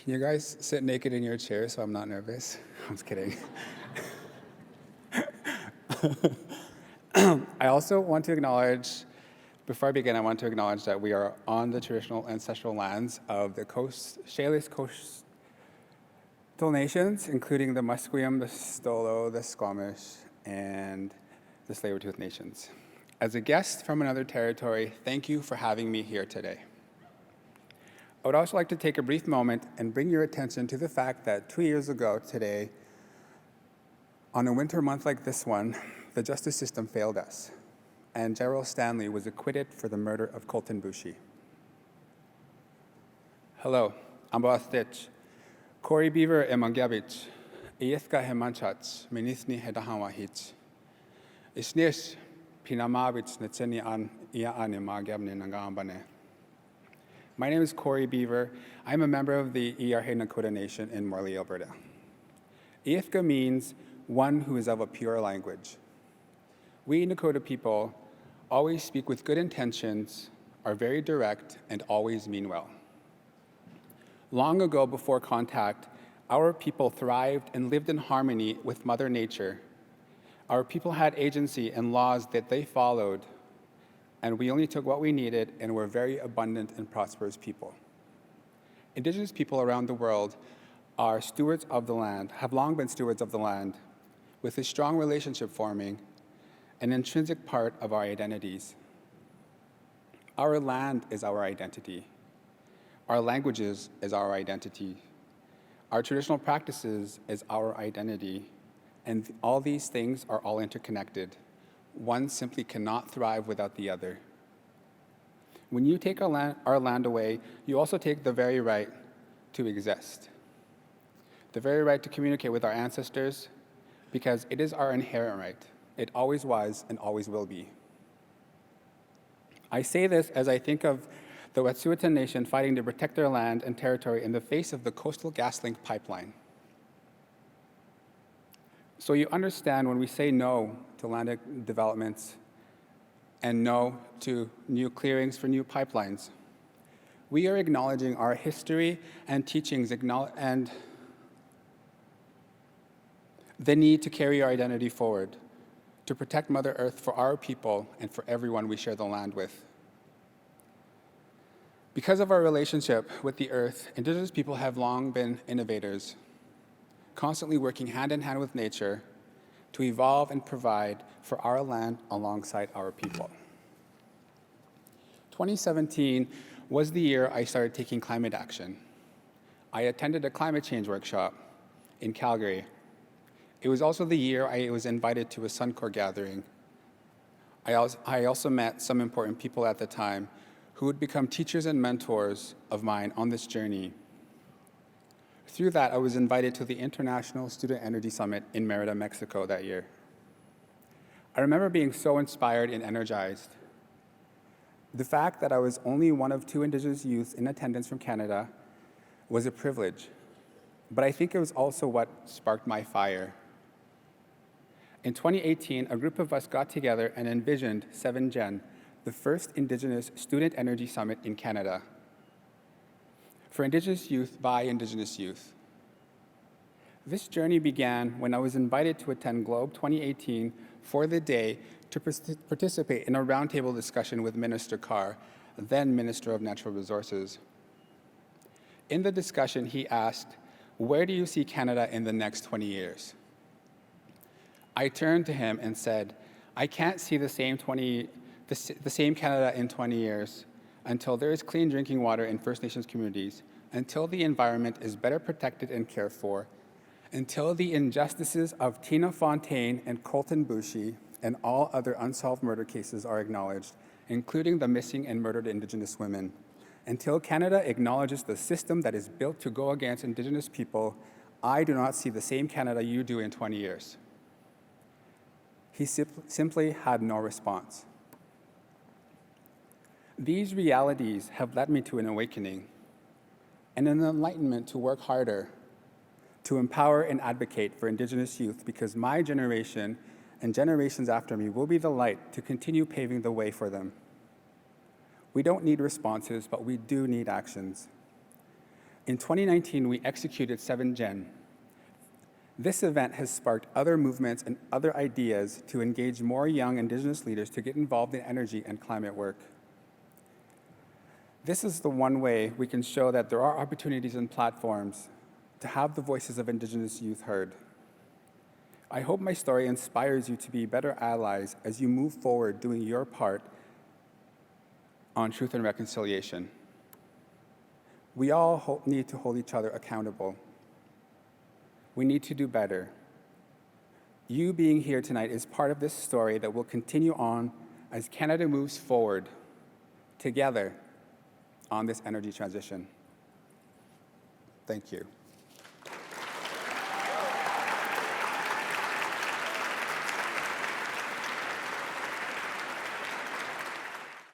Can you guys sit naked in your chair so I'm not nervous? I'm just kidding. I also want to acknowledge, before I begin, I want to acknowledge that we are on the traditional ancestral lands of the Shalis coastal nations, including the Musqueam, the Stolo, the Squamish, and the Tsleil-Waututh nations. As a guest from another territory, thank you for having me here today. I would also like to take a brief moment and bring your attention to the fact that 2 years ago today, on a winter month like this one, the justice system failed us, and Gerald Stanley was acquitted for the murder of Colton Bushi. Hello, I'm Boastich. Cory Beaver emangyabich, Iethka hemanchat, minisni hedahawahich. Isnish pinamavich netseni an ia animagyabne nangambane. My name is Cory Beaver. I'm a member of the Iarhe Nakota Nation in Morley, Alberta. Iethka means one who is of a pure language. We Nakota people always speak with good intentions, are very direct, and always mean well. Long ago, before contact, our people thrived and lived in harmony with Mother Nature. Our people had agency and laws that they followed, and we only took what we needed and were very abundant and prosperous people. Indigenous people around the world are stewards of the land, have long been stewards of the land, with a strong relationship forming, an intrinsic part of our identities. Our land is our identity. Our languages is our identity. Our traditional practices is our identity. And all these things are all interconnected. One simply cannot thrive without the other. When you take our land away, you also take the very right to exist, the very right to communicate with our ancestors, because it is our inherent right. It always was and always will be. I say this as I think of the Wet'suwet'en Nation fighting to protect their land and territory in the face of the Coastal GasLink pipeline. So you understand when we say no to land developments and no to new clearings for new pipelines, we are acknowledging our history and teachings and the need to carry our identity forward, to protect Mother Earth for our people and for everyone we share the land with. Because of our relationship with the Earth, Indigenous people have long been innovators, constantly working hand in hand with nature to evolve and provide for our land alongside our people. 2017 was the year I started taking climate action. I attended a climate change workshop in Calgary. It was also the year I was invited to a Suncor gathering. I also met some important people at the time who would become teachers and mentors of mine on this journey. Through that, I was invited to the International Student Energy Summit in Merida, Mexico that year. I remember being so inspired and energized. The fact that I was only one of 2 Indigenous youths in attendance from Canada was a privilege, but I think it was also what sparked my fire. In 2018, a group of us got together and envisioned 7Gen, the first Indigenous Student Energy Summit in Canada, for Indigenous youth by Indigenous youth. This journey began when I was invited to attend Globe 2018 for the day to participate in a roundtable discussion with Minister Carr, then Minister of Natural Resources. In the discussion, he asked, "Where do you see Canada in the next 20 years?" I turned to him and said, "I can't see the same Canada in 20 years until there is clean drinking water in First Nations communities, until the environment is better protected and cared for, until the injustices of Tina Fontaine and Colton Bushi and all other unsolved murder cases are acknowledged, including the missing and murdered Indigenous women, until Canada acknowledges the system that is built to go against Indigenous people, I do not see the same Canada you do in 20 years." He simply had no response. These realities have led me to an awakening and an enlightenment to work harder, to empower and advocate for Indigenous youth, because my generation and generations after me will be the light to continue paving the way for them. We don't need responses, but we do need actions. In 2019, we executed 7Gen. This event has sparked other movements and other ideas to engage more young Indigenous leaders to get involved in energy and climate work. This is the one way we can show that there are opportunities and platforms to have the voices of Indigenous youth heard. I hope my story inspires you to be better allies as you move forward doing your part on truth and reconciliation. We all need to hold each other accountable. We need to do better. You being here tonight is part of this story that will continue on as Canada moves forward together on this energy transition. Thank you.